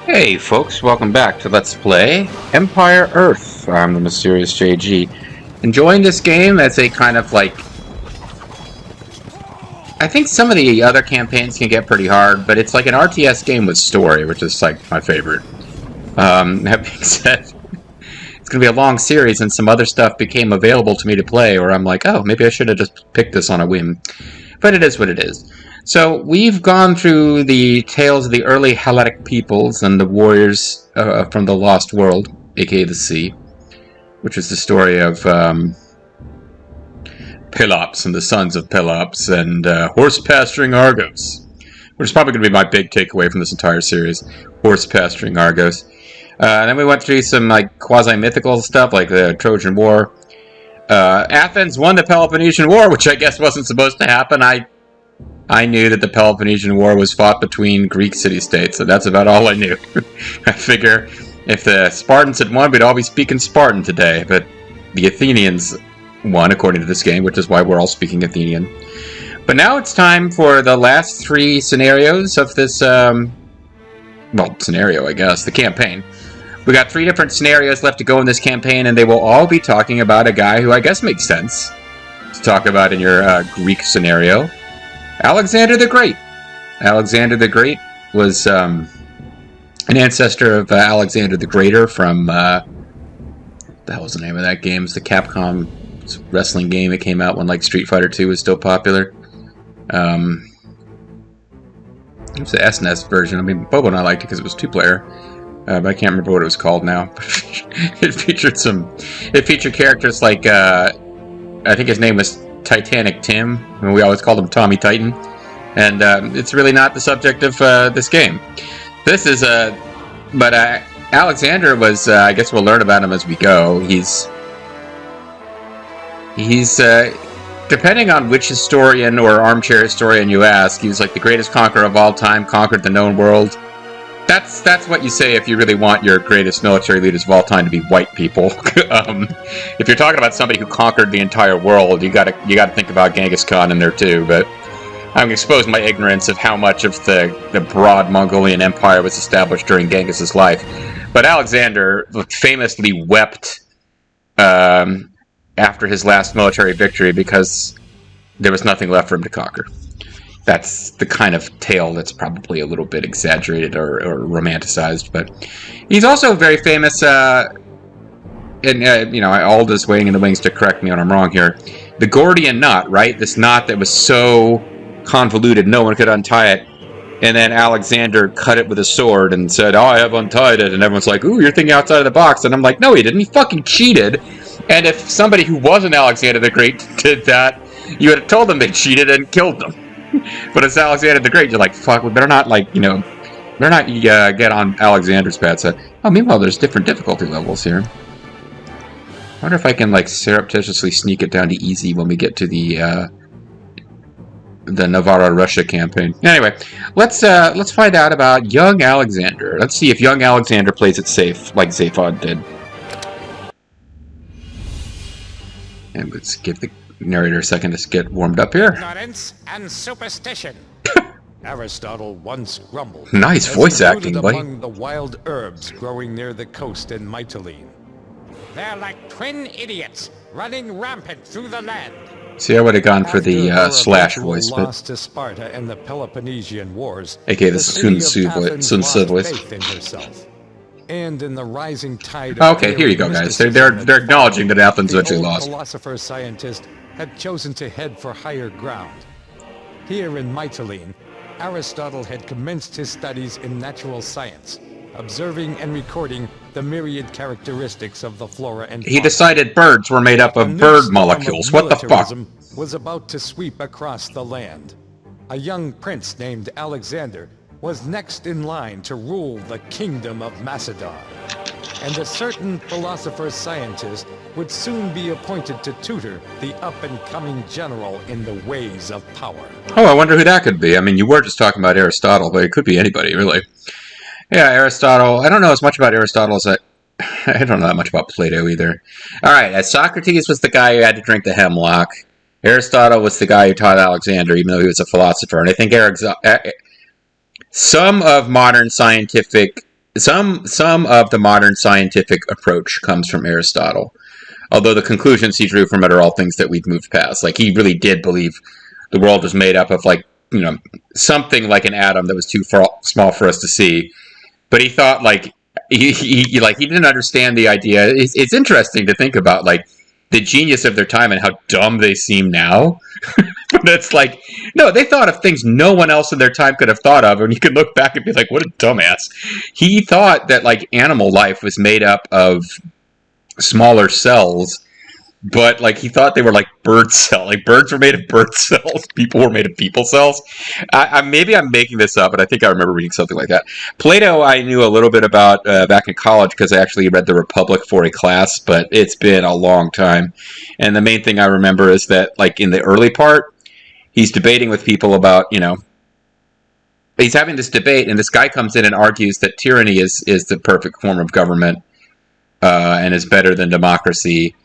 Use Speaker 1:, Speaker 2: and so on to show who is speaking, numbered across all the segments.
Speaker 1: Hey folks, welcome back to Let's Play Empire Earth. I'm the Mysterious JG. Enjoying this game as a kind of like... I think some of the other campaigns can get pretty hard, but it's like an RTS game with story, which is like my favorite. That being said, it's going to be a long series and some other stuff became available to me to play, or I'm like, oh, maybe I should have just picked this on a whim. But it is what it is. So we've gone through the tales of the early Hellenic peoples and the warriors from the Lost World, aka the Sea, which is the story of Pelops and the sons of Pelops and horse pasturing Argos, which is probably going to be my big takeaway from this entire series, horse pasturing Argos. Then we went through some like quasi-mythical stuff like the Trojan War. Athens won the Peloponnesian War, which I guess wasn't supposed to happen. I knew that the Peloponnesian War was fought between Greek city-states, so that's about all I knew. I figure if the Spartans had won, we'd all be speaking Spartan today, but the Athenians won, according to this game, which is why we're all speaking Athenian. But now it's time for the last three scenarios of this, scenario, I guess, the campaign. We got three different scenarios left to go in this campaign, and they will all be talking about a guy who I guess makes sense to talk about in your Greek scenario. Alexander the Great. Alexander the Great was an ancestor of Alexander the Greater from, what the hell was the name of that game? It's the Capcom wrestling game. It came out when like Street Fighter 2 was still popular. It was the SNES version. I mean, Bobo and I liked it because it was two-player. But I can't remember what it was called now. It featured characters like, I think his name was Titanic Tim, and we always called him Tommy Titan, and it's really not the subject of this game. This is but Alexander was, I guess we'll learn about him as we go. He's depending on which historian or armchair historian you ask, he was like the greatest conqueror of all time, conquered the known world. That's what you say if you really want your greatest military leaders of all time to be white people. If you're talking about somebody who conquered the entire world, you gotta think about Genghis Khan in there too. But I'm exposing my ignorance of how much of the broad Mongolian Empire was established during Genghis's life. But Alexander famously wept after his last military victory because there was nothing left for him to conquer. That's the kind of tale that's probably a little bit exaggerated or romanticized, but he's also very famous, and Alda's waiting in the wings to correct me when I'm wrong here. The Gordian knot, right? This knot that was so convoluted no one could untie it, and then Alexander cut it with a sword and said, "Oh, I have untied it," and everyone's like, "Ooh, you're thinking outside of the box," and I'm like, "No, he didn't. He fucking cheated." And if somebody who wasn't Alexander the Great did that, you would have told them they cheated and killed them. But it's Alexander the Great. You're like, fuck, we better not, better not get on Alexander's bad side. Oh, meanwhile, there's different difficulty levels here. I wonder if I can, surreptitiously sneak it down to easy when we get to the Navarra-Russia campaign. Anyway, let's find out about young Alexander. Let's see if young Alexander plays it safe, like Zaphod did. And let's give the narrator a second to get warmed up here.
Speaker 2: Ignorance and superstition. Aristotle once grumbled.
Speaker 1: Nice voice acting, buddy.
Speaker 2: Among the wild herbs growing near the coast in Mytilene. They're like twin idiots running rampant through the land.
Speaker 1: See, I would have gone for the slash voice, but
Speaker 2: lost to Sparta in the Peloponnesian Wars.
Speaker 1: aka the Sun Tzu voice.
Speaker 2: Faith in herself. And in the rising tide.
Speaker 1: Okay, here you go, guys. They're acknowledging that Athens eventually lost.
Speaker 2: Philosopher-scientist had chosen to head for higher ground. Here in Mytilene, Aristotle had commenced his studies in natural science, observing and recording the myriad characteristics of the flora and fauna.
Speaker 1: He decided birds were made up of bird molecules. What the fuck?
Speaker 2: Was about to sweep across the land. A young prince named Alexander was next in line to rule the kingdom of Macedon. And a certain philosopher-scientist would soon be appointed to tutor the up-and-coming general in the ways of power.
Speaker 1: Oh, I wonder who that could be. I mean, you were just talking about Aristotle, but it could be anybody, really. Yeah, Aristotle. I don't know as much about Aristotle as I don't know that much about Plato either. Alright, Socrates was the guy who had to drink the hemlock. Aristotle was the guy who taught Alexander, even though he was a philosopher. And I think some of modern scientific some of the modern scientific approach comes from Aristotle, although the conclusions he drew from it are all things that we've moved past. Like, he really did believe the world was made up of, like, something like an atom that was too small for us to see. But he thought, like, he didn't understand the idea. It's interesting to think about, like, the genius of their time and how dumb they seem now. But it's like, no, they thought of things no one else in their time could have thought of, and you could look back and be like, what a dumbass. He thought that, like, animal life was made up of smaller cells, but, like, he thought they were like bird cells. Like, birds were made of bird cells. People were made of people cells. Maybe I'm making this up, but I think I remember reading something like that. Plato, I knew a little bit about back in college because I actually read The Republic for a class, but it's been a long time. And the main thing I remember is that, like, in the early part, he's debating with people about, he's having this debate, and this guy comes in and argues that tyranny is the perfect form of government and is better than democracy.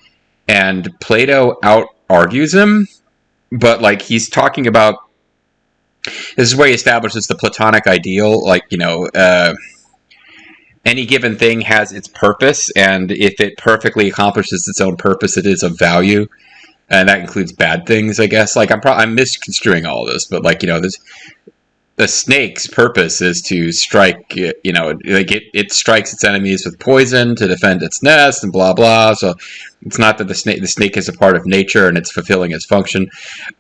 Speaker 1: And Plato out-argues him, but, like, he's talking about... This is where he establishes the Platonic ideal, like, any given thing has its purpose, and if it perfectly accomplishes its own purpose, it is of value. And that includes bad things, I guess. Like, I'm misconstruing all of this, but, like, the snake's purpose is to strike, like, it strikes its enemies with poison to defend its nest and blah, blah. So it's not that the snake is a part of nature and it's fulfilling its function.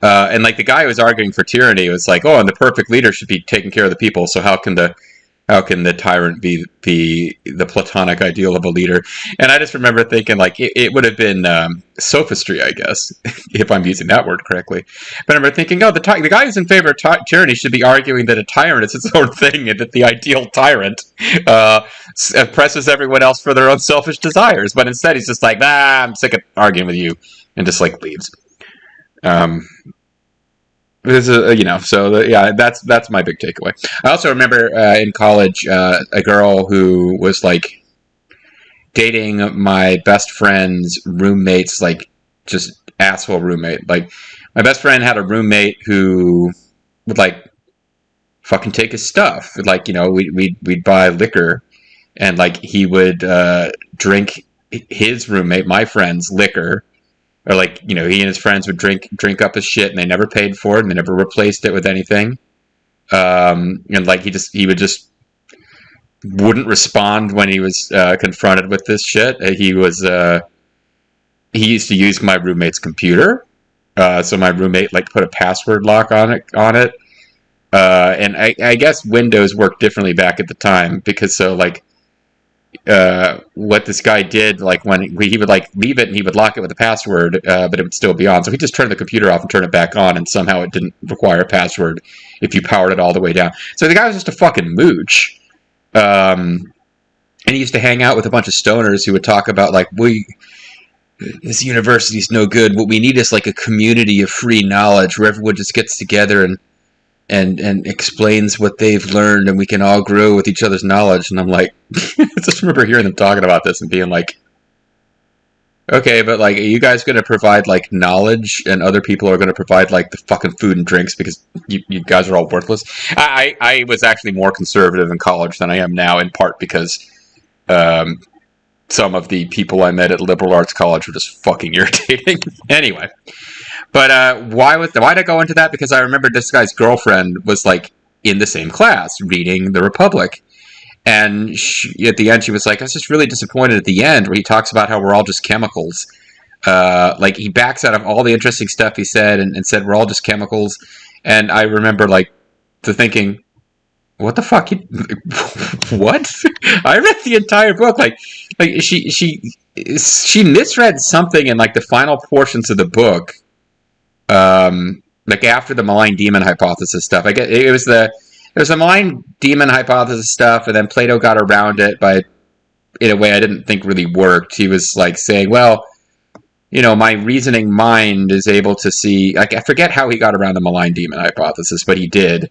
Speaker 1: And, like, the guy who was arguing for tyranny was like, oh, and the perfect leader should be taking care of the people. So how can the tyrant be the Platonic ideal of a leader? And I just remember thinking, like, it would have been sophistry, I guess, if I'm using that word correctly. But I remember thinking, oh, the guy who's in favor of tyranny should be arguing that a tyrant is its own thing, and that the ideal tyrant oppresses everyone else for their own selfish desires. But instead, he's just like, I'm sick of arguing with you, and just, like, leaves. That's my big takeaway. I also remember in college a girl who was, like, dating my best friend's roommate's, like, just asshole roommate. Like, my best friend had a roommate who would, like, fucking take his stuff. Like, we'd buy liquor, and, like, he would drink his roommate, my friend's, liquor. Or, like, he and his friends would drink up his shit, and they never paid for it, and they never replaced it with anything. And, like, he wouldn't respond when he was confronted with this shit. He used to use my roommate's computer. So my roommate, like, put a password lock on it. And I guess Windows worked differently back at the time, because what this guy did, like, when he would, like, leave it and he would lock it with a password, but it would still be on. So he just turned the computer off and turned it back on, and somehow it didn't require a password if you powered it all the way down. So the guy was just a fucking mooch. And he used to hang out with a bunch of stoners who would talk about, like, this university's no good. What we need is, like, a community of free knowledge where everyone just gets together and explains what they've learned, and we can all grow with each other's knowledge. And I'm like, I just remember hearing them talking about this and being like, okay, but, like, are you guys going to provide, like, knowledge, and other people are going to provide, like, the fucking food and drinks because you guys are all worthless? I was actually more conservative in college than I am now, in part because some of the people I met at liberal arts college were just fucking irritating. Anyway. But why'd I go into that? Because I remember this guy's girlfriend was, like, in the same class reading The Republic. And at the end, she was like, I was just really disappointed at the end where he talks about how we're all just chemicals. Like, he backs out of all the interesting stuff he said and said we're all just chemicals. And I remember, like, thinking, what the fuck? What? I read the entire book. Like she misread something in, like, the final portions of the book. Like, after the malign demon hypothesis stuff. I guess it was the malign demon hypothesis stuff, and then Plato got around it in a way I didn't think really worked. He was, like, saying, well, my reasoning mind is able to see, like, I forget how he got around the malign demon hypothesis, but he did.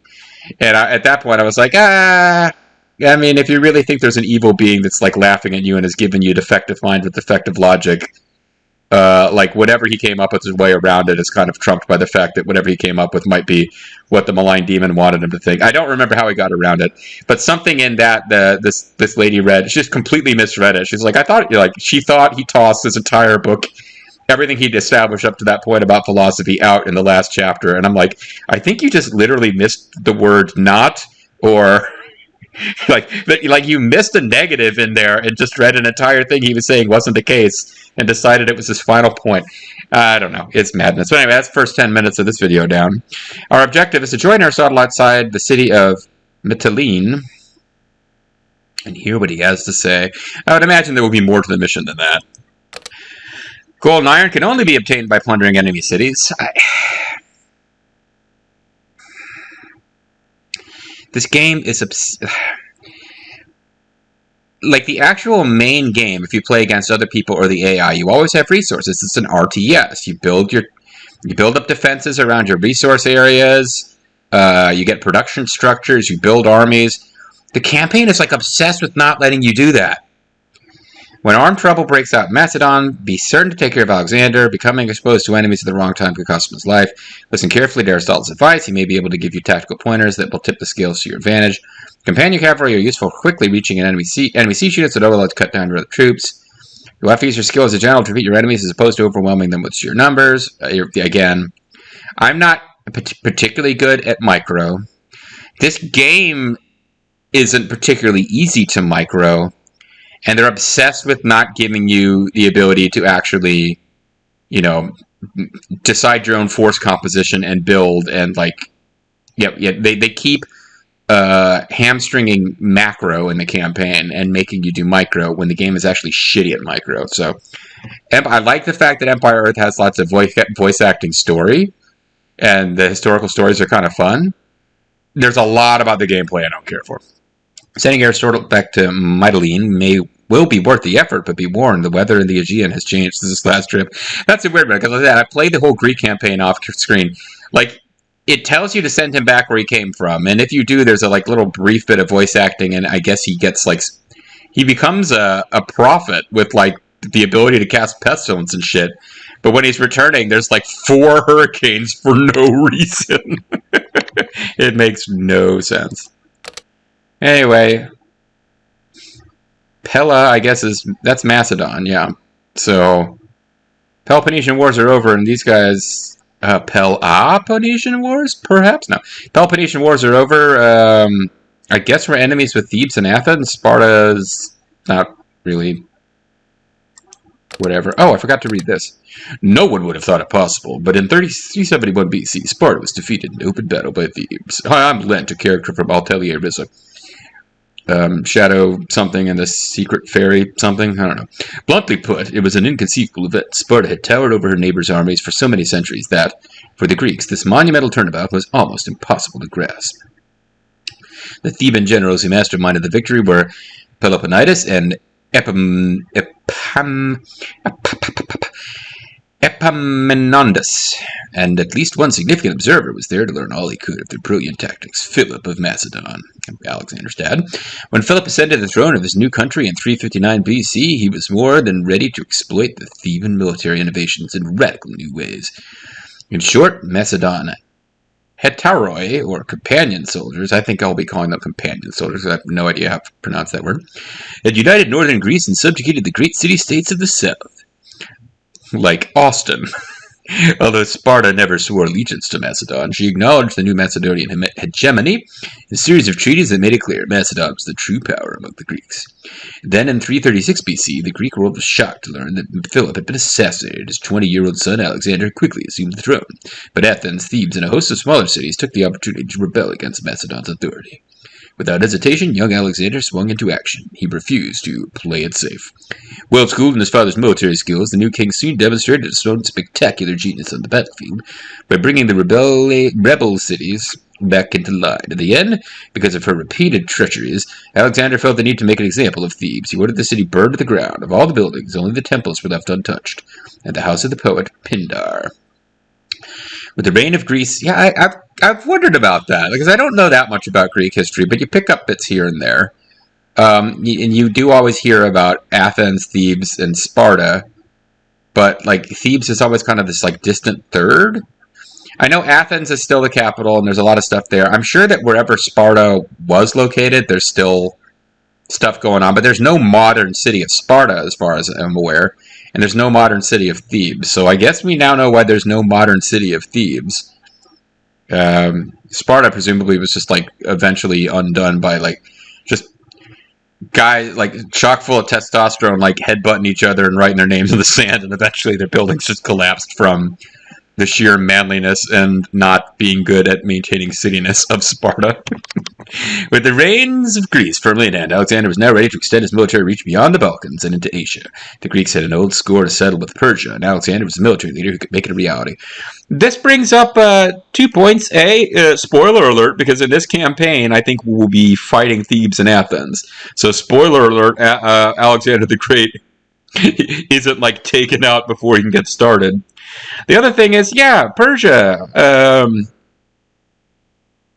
Speaker 1: And at that point I was like, I mean, if you really think there's an evil being that's, like, laughing at you and has given you a defective mind with defective logic, like whatever he came up with his way around it is kind of trumped by the fact that whatever he came up with might be what the malign demon wanted him to think. I don't remember how he got around it, but something in that this lady read, she just completely misread it. She's like, she thought he tossed this entire book, everything he'd established up to that point about philosophy, out in the last chapter, and I'm like, I think you just literally missed the word "not," or like you missed a negative in there and just read an entire thing he was saying wasn't the case and decided it was his final point. I don't know. It's madness. But anyway, that's the first 10 minutes of this video down. Our objective is to join Aristotle outside the city of Mytilene and hear what he has to say. I would imagine there will be more to the mission than that. Gold and iron can only be obtained by plundering enemy cities. This game is like the actual main game. If you play against other people or the AI, you always have resources. It's an RTS. You build up defenses around your resource areas. You get production structures. You build armies. The campaign is like obsessed with not letting you do that. When armed trouble breaks out in Macedon, be certain to take care of Alexander. Becoming exposed to enemies at the wrong time could cost him his life. Listen carefully to Aristotle's advice. He may be able to give you tactical pointers that will tip the scales to your advantage. Companion cavalry are useful for quickly reaching an enemy siege units that overload to cut down your other troops. You'll have to use your skill as a general to defeat your enemies as opposed to overwhelming them with sheer numbers. Again, I'm not particularly good at micro. This game isn't particularly easy to micro. And they're obsessed with not giving you the ability to actually, decide your own force composition and build and they keep hamstringing macro in the campaign and making you do micro when the game is actually shitty at micro. So I like the fact that Empire Earth has lots of voice acting story, and the historical stories are kind of fun. There's a lot about the gameplay I don't care for. Sending Aristotle back to Mytilene will be worth the effort, but be warned, the weather in the Aegean has changed since this last trip. That's a weird one, because I played the whole Greek campaign off screen. Like, it tells you to send him back where he came from, and if you do, there's a little brief bit of voice acting, and I guess he gets he becomes a prophet with the ability to cast pestilence and shit. But when he's returning, there's 4 hurricanes for no reason. It makes no sense. Anyway, Pella, I guess that's Macedon, yeah. So, Peloponnesian Wars are over, and these guys, Peloponnesian Wars? Perhaps? No. Peloponnesian Wars are over. I guess we're enemies with Thebes and Athens. Sparta's not really whatever. Oh, I forgot to read this. No one would have thought it possible, but in 371 BC, Sparta was defeated in open battle by Thebes. I'm Lent, a character from Atelier Rissa. Shadow something and the secret fairy something, I don't know. Bluntly put, it was an inconceivable event. Sparta had towered over her neighbors' armies for so many centuries that, for the Greeks, this monumental turnabout was almost impossible to grasp. The Theban generals who masterminded the victory were Peloponnetus and Epaminondas, and at least one significant observer was there to learn all he could of their brilliant tactics, Philip of Macedon, Alexander's dad. When Philip ascended the throne of his new country in 359 BC, he was more than ready to exploit the Theban military innovations in radical new ways. In short, Macedon hetaroi, or companion soldiers, I think I'll be calling them companion soldiers, I have no idea how to pronounce that word, had united northern Greece and subjugated the great city-states of the south. Like Austin. Although Sparta never swore allegiance to Macedon, she acknowledged the new Macedonian hegemony in a series of treaties that made it clear Macedon was the true power among the Greeks. Then in 336 BC, the Greek world was shocked to learn that Philip had been assassinated. His 20-year-old son Alexander quickly assumed the throne, but Athens, Thebes, and a host of smaller cities took the opportunity to rebel against Macedon's authority. Without hesitation, young Alexander swung into action. He refused to play it safe. Well schooled in his father's military skills, the new king soon demonstrated his own spectacular genius on the battlefield by bringing the rebel cities back into line. In the end, because of her repeated treacheries, Alexander felt the need to make an example of Thebes. He ordered the city burned to the ground. Of all the buildings, only the temples were left untouched, and the house of the poet Pindar. With the reign of Greece, yeah, I've wondered about that, because I don't know that much about Greek history, but you pick up bits here and there. And you do always hear about Athens, Thebes, and Sparta but like Thebes is always kind of this like distant third. I know Athens is still the capital, and there's a lot of stuff there. I'm sure that wherever Sparta was located, there's still stuff going on, but there's no modern city of Sparta, as far as I'm aware, and there's no modern city of Thebes. So I guess we now know why there's no modern city of Thebes. Sparta presumably was just like eventually undone by like just guys like chock full of testosterone, like headbutting each other and writing their names in the sand, and eventually their buildings just collapsed from the sheer manliness and not being good at maintaining cityness of Sparta. With the reins of Greece firmly in hand, Alexander was now ready to extend his military reach beyond the Balkans and into Asia. The Greeks had an old score to settle with Persia, and Alexander was a military leader who could make it a reality. This brings up 2 points. Spoiler alert, because in this campaign, I think we'll be fighting Thebes and Athens. So spoiler alert, Alexander the Great isn't like taken out before he can get started. The other thing is, Persia.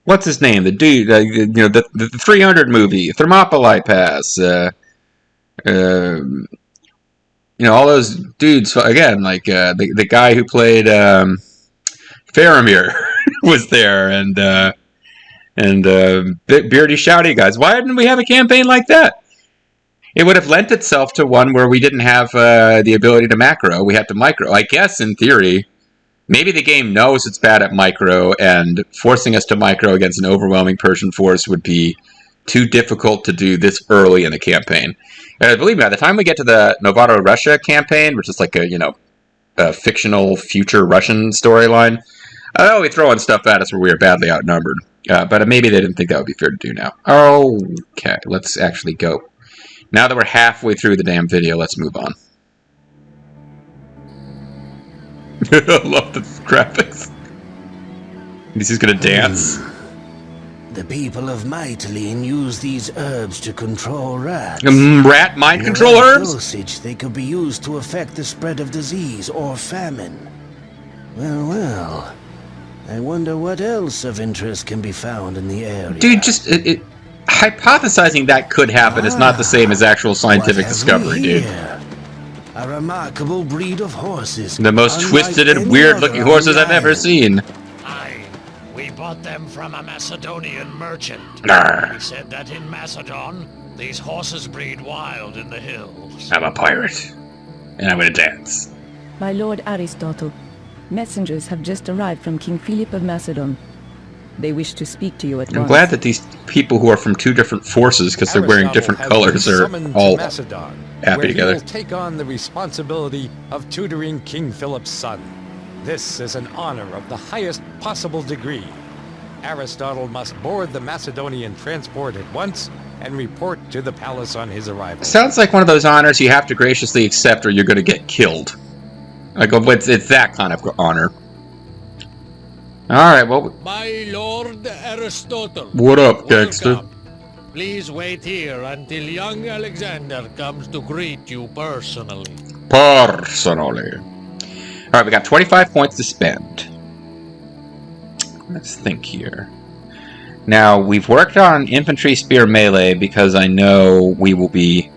Speaker 1: What's his name? The dude, the 300 movie, Thermopylae Pass. All those dudes. Again, like the guy who played Faramir was there, and beardy, shouty guys. Why didn't we have a campaign like that? It would have lent itself to one where we didn't have the ability to macro. We had to micro. I guess, in theory, maybe the game knows it's bad at micro, and forcing us to micro against an overwhelming Persian force would be too difficult to do this early in the campaign. Believe me, by the time we get to the Novaro-Russia campaign, which is like a fictional future Russian storyline, they'll be throwing stuff at us where we are badly outnumbered. But maybe they didn't think that would be fair to do now. Okay, let's actually go. Now that we're halfway through the damn video, let's move on. I love the graphics. He's just gonna dance.
Speaker 3: The people of Mytilene use these herbs to control rats.
Speaker 1: Rat mind control herbs?
Speaker 3: Dosage, they could be used to affect the spread of disease or famine. Well. I wonder what else of interest can be found in the area.
Speaker 1: Dude, just hypothesizing that could happen is not the same as actual scientific discovery, dude.
Speaker 3: A remarkable breed of horses.
Speaker 1: The most twisted and weird-looking horses I've ever seen.
Speaker 4: Aye, we bought them from a Macedonian merchant.
Speaker 1: Arr.
Speaker 4: He said that in Macedon, these horses breed wild in the hills.
Speaker 1: I'm a pirate, and I'm gonna dance.
Speaker 5: My lord Aristotle, messengers have just arrived from King Philip of Macedon. They wish to speak to you at once.
Speaker 1: I'm glad that these people who are from two different forces, because they're wearing different colors, are all
Speaker 2: Macedon,
Speaker 1: happy together.
Speaker 2: He will take on the responsibility of tutoring King Philip's son. This is an honor of the highest possible degree. Aristotle must board the Macedonian transport at once and report to the palace on his arrival.
Speaker 1: Sounds like one of those honors you have to graciously accept or you're going to get killed. Like, it's that kind of honor. Alright, well...
Speaker 4: My lord Aristotle.
Speaker 1: What up, gangster?
Speaker 4: Please wait here until young Alexander comes to greet you personally.
Speaker 1: Personally. Alright, we got 25 points to spend. Let's think here. Now, we've worked on infantry, spear, melee, because I know we will be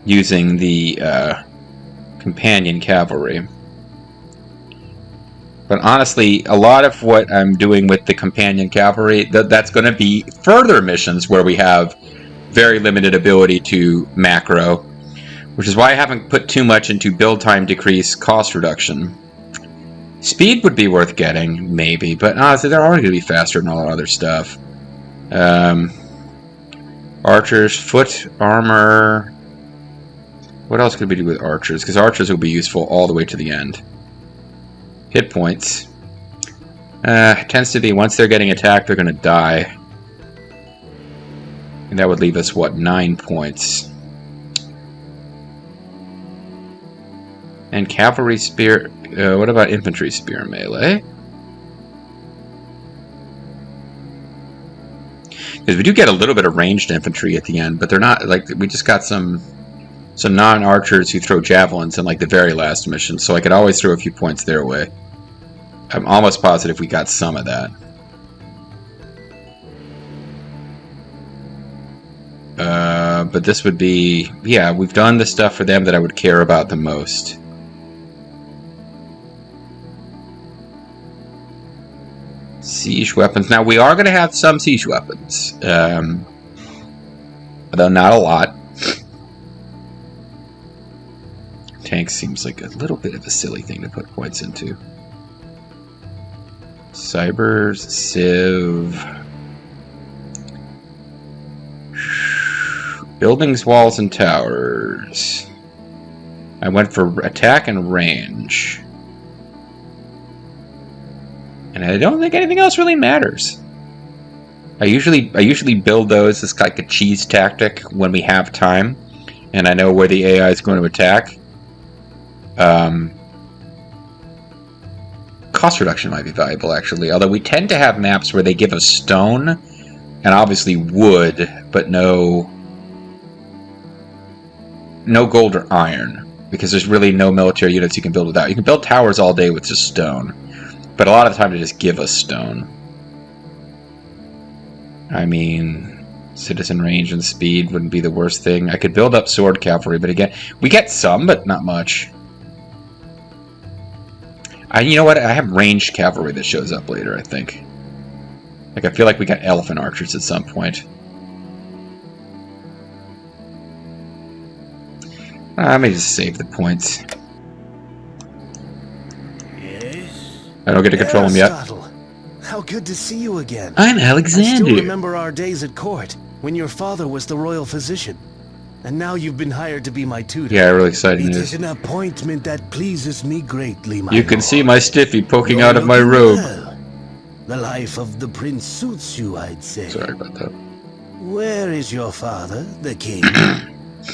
Speaker 1: using the companion cavalry. But honestly, a lot of what I'm doing with the companion cavalry, that's going to be further missions where we have very limited ability to macro, which is why I haven't put too much into build time decrease, cost reduction. Speed would be worth getting, maybe, but honestly, they're already going to be faster than all that other stuff. Archers, foot, armor... What else could we do with archers? Because archers will be useful all the way to the end. Hit points. Tends to be once they're getting attacked, they're going to die. And that would leave us, what, 9 points. And cavalry spear... what about infantry spear melee? Because we do get a little bit of ranged infantry at the end, but they're not... Like, we just got some non-archers who throw javelins in, like, the very last mission, so I could always throw a few points their way. I'm almost positive we got some of that. But this would be... Yeah, we've done the stuff for them that I would care about the most. Siege weapons. Now, we are going to have some siege weapons. Though not a lot. Tank seems like a little bit of a silly thing to put points into. Cybers, Civ. Buildings, walls, and towers. I went for attack and range. And I don't think anything else really matters. I usually build those as like a cheese tactic when we have time, and I know where the AI is going to attack. Cost reduction might be valuable, actually. Although we tend to have maps where they give us stone, and obviously wood, but no gold or iron, because there's really no military units you can build without. You can build towers all day with just stone, but a lot of the time they just give us stone. I mean, citizen range and speed wouldn't be the worst thing. I could build up sword cavalry, but again, we get some, but not much. You know what? I have ranged cavalry that shows up later, I think. Like, I feel like we got elephant archers at some point. Let me just save the points.
Speaker 3: Yes?
Speaker 1: I don't get to control them yet.
Speaker 3: Aristotle, how good to see you again.
Speaker 1: I'm
Speaker 3: I
Speaker 1: Alexander.
Speaker 3: still remember our days at court, when your father was the royal physician. And now you've been hired to be my tutor.
Speaker 1: Yeah, really exciting
Speaker 3: It
Speaker 1: news.
Speaker 3: is an appointment that pleases me greatly, my
Speaker 1: You can
Speaker 3: lord.
Speaker 1: see my stiffy poking
Speaker 3: You're
Speaker 1: out of my
Speaker 3: looking
Speaker 1: robe.
Speaker 3: well. The life of the prince suits you, I'd say.
Speaker 1: Sorry about that.
Speaker 3: Where is your father, the king?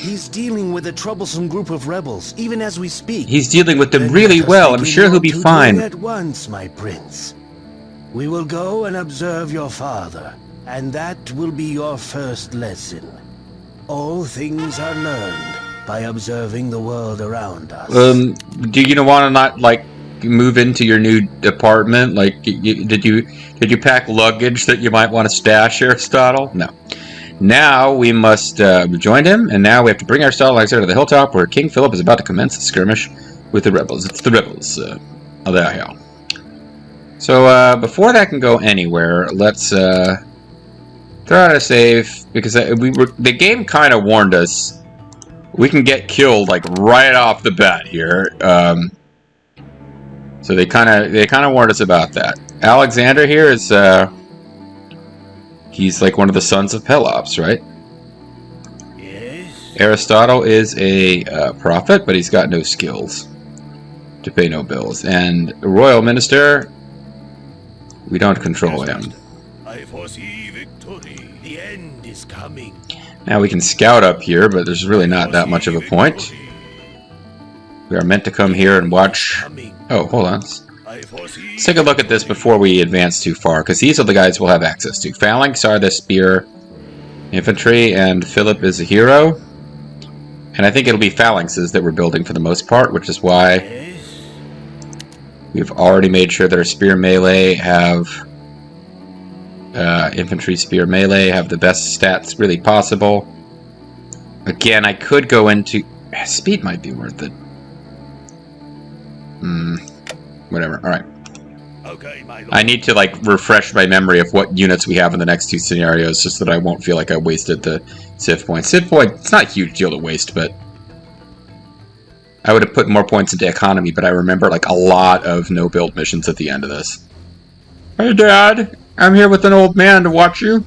Speaker 3: He's dealing with a troublesome group of rebels, even as we speak.
Speaker 1: He's dealing with them
Speaker 3: Then
Speaker 1: really
Speaker 3: let us
Speaker 1: well. I'm
Speaker 3: begin
Speaker 1: sure he'll
Speaker 3: your
Speaker 1: be
Speaker 3: tutoring
Speaker 1: fine.
Speaker 3: At once, my prince. We will go and observe your father, and that will be your first lesson. All things are learned by observing the world around us.
Speaker 1: Do you want to not like move into your new apartment? Like, did you pack luggage that you might want to stash, Aristotle? No. Now we must we joined him, and now we have to bring Aristotle to the hilltop where King Philip is about to commence the skirmish with the rebels. It's the rebels. So before that can go anywhere, let's throw out a save, because the game kind of warned us we can get killed like right off the bat here. So they kind of warned us about that. Alexander here is he's like one of the sons of Pelops, right?
Speaker 3: Yes?
Speaker 1: Aristotle is a prophet, but he's got no skills to pay no bills. And royal minister, we don't control him.
Speaker 3: I foresee victory. The end is coming.
Speaker 1: Now we can scout up here, but there's really not that much of a point. We are meant to come here and watch. Oh, hold on. Let's take a look at this before we advance too far, because these are the guys we'll have access to. Phalanx are the spear infantry, and Philip is a hero. And I think it'll be phalanxes that we're building for the most part, which is why we've already made sure that our spear melee have infantry spear melee have the best stats really possible. Again, I could go into speed, might be worth it. Whatever. All right.
Speaker 3: Okay, my lord.
Speaker 1: I need to like refresh my memory of what units we have in the next two scenarios, just so that I won't feel like I wasted the Civ point. Civ point, it's not a huge deal to waste, but I would have put more points into economy. But I remember like a lot of no build missions at the end of this. Hey, Dad. I'm here with an old man to watch you.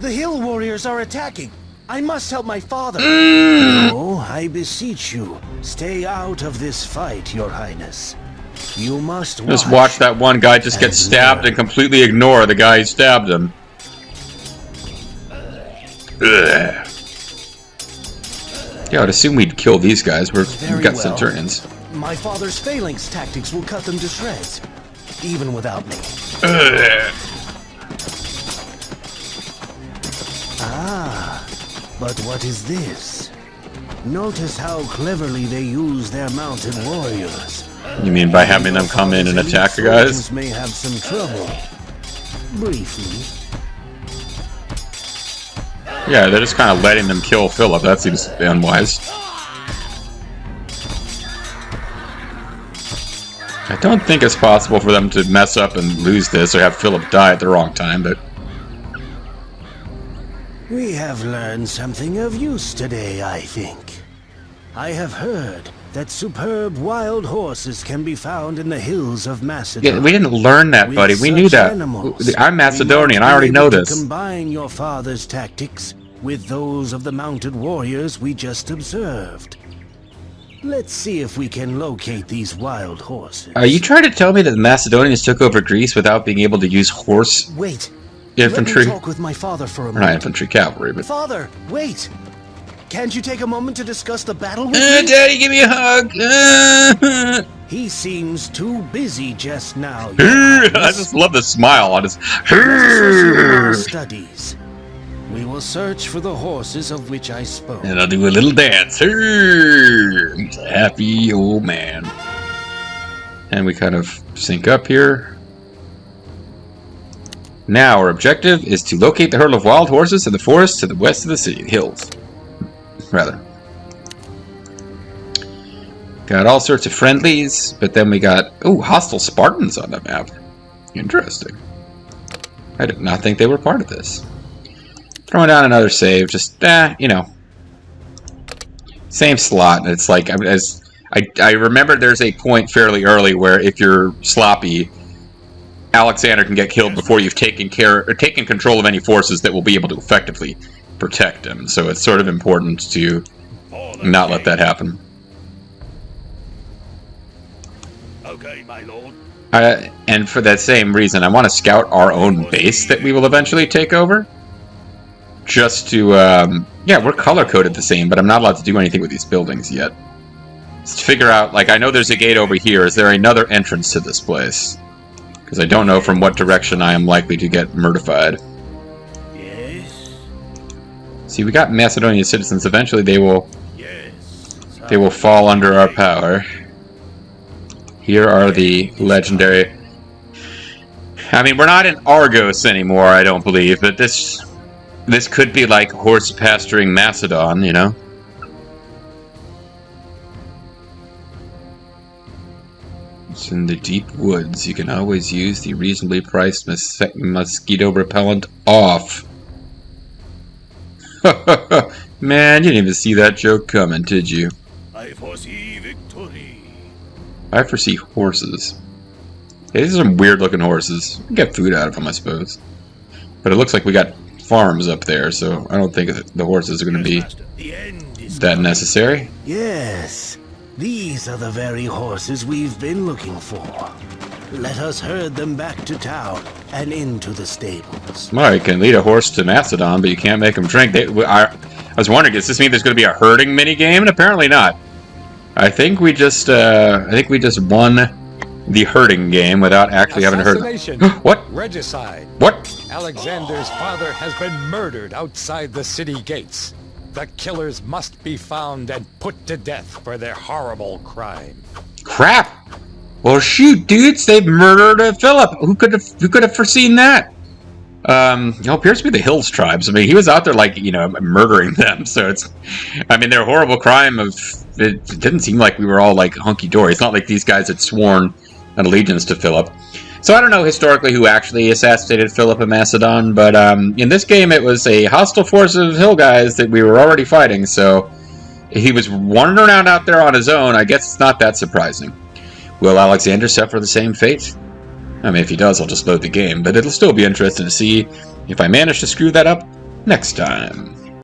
Speaker 3: The hill warriors are attacking. I must help my father. No, I beseech you, stay out of this fight, your highness. You must
Speaker 1: Just watch that one guy just get stabbed and completely ignore the guy who stabbed him. Ugh. Yeah, I'd assume we'd kill these guys. We've got Centurions.
Speaker 3: My father's phalanx tactics will cut them to shreds, even without me. Ah, but what is this? Notice how cleverly they use their mounted warriors.
Speaker 1: You mean by having them come in and attack the guys?
Speaker 3: May have some trouble. Briefly.
Speaker 1: Yeah, they're just kind of letting them kill Philip. That seems unwise. I don't think it's possible for them to mess up and lose this or have Philip die at the wrong time, but...
Speaker 3: We have learned something of use today, I think. I have heard that superb wild horses can be found in the hills of Macedon.
Speaker 1: Yeah, we didn't learn that, buddy. We knew that. I'm Macedonian. I already know this.
Speaker 3: Combine your father's tactics with those of the mounted warriors we just observed. Let's see if we can locate these wild horses.
Speaker 1: Are you trying to tell me that the Macedonians took over Greece without being able to use horse
Speaker 3: Wait.
Speaker 1: infantry?
Speaker 3: Let me talk with my father for a moment.
Speaker 1: Not infantry, cavalry, but...
Speaker 3: Father, wait! Can't you take a moment to discuss the battle with me?
Speaker 1: Daddy, give me a hug!
Speaker 3: He seems too busy just now.
Speaker 1: I just love the smile on his...
Speaker 3: Our studies. We will search for the horses of which I spoke.
Speaker 1: And I'll do a little dance. He's a happy old man. And we kind of sync up here. Now our objective is to locate the herd of wild horses in the forest to the west of the city. Hills. Rather. Got all sorts of friendlies, but then we got... Ooh, hostile Spartans on the map. Interesting. I did not think they were part of this. Throwing down another save, just, you know. Same slot, and it's like, I remember there's a point fairly early where if you're sloppy, Alexander can get killed before you've taken control of any forces that will be able to effectively protect him. So it's sort of important to not let that happen.
Speaker 3: Okay, my lord.
Speaker 1: And for that same reason, I want to scout our own base that we will eventually take over. Just to, yeah, we're color-coded the same, but I'm not allowed to do anything with these buildings yet. Just to figure out, like, I know there's a gate over here. Is there another entrance to this place? Because I don't know from what direction I am likely to get murdified.
Speaker 3: Yes.
Speaker 1: See, we got Macedonian citizens. Eventually they will fall under our power. Here are the legendary... I mean, we're not in Argos anymore, I don't believe, but this could be like horse pasturing Macedon, you know? It's in the deep woods. You can always use the reasonably priced mosquito repellent off. Man, you didn't even see that joke coming, did you?
Speaker 3: I foresee victory.
Speaker 1: I foresee horses. Yeah, these are some weird looking horses. We can get food out of them, I suppose. But it looks like we got farms up there, so I don't think the horses are going to be that necessary.
Speaker 3: Yes, these are the very horses we've been looking for. Let us herd them back to town and into the stables.
Speaker 1: Well, you can lead a horse to Macedon, but you can't make them drink. I was wondering, does this mean there's going to be a herding mini game? And apparently not. I think we just won the herding game without actually having to herd. What?
Speaker 2: Regicide.
Speaker 1: What?
Speaker 2: Alexander's father has been murdered outside the city gates. The killers must be found and put to death for their horrible crime.
Speaker 1: Crap! Well, shoot, dudes, they've murdered Philip. Who could have foreseen that? It appears to be the Hills tribes. I mean, he was out there, like, you know, murdering them. So it's, I mean, their horrible crime of it didn't seem like we were all like hunky dory. It's not like these guys had sworn an allegiance to Philip. So I don't know historically who actually assassinated Philip of Macedon, but in this game it was a hostile force of hill guys that we were already fighting, so he was wandering around out there on his own. I guess it's not that surprising. Will Alexander suffer the same fate? I mean, if he does, I'll just load the game, but it'll still be interesting to see if I manage to screw that up next time.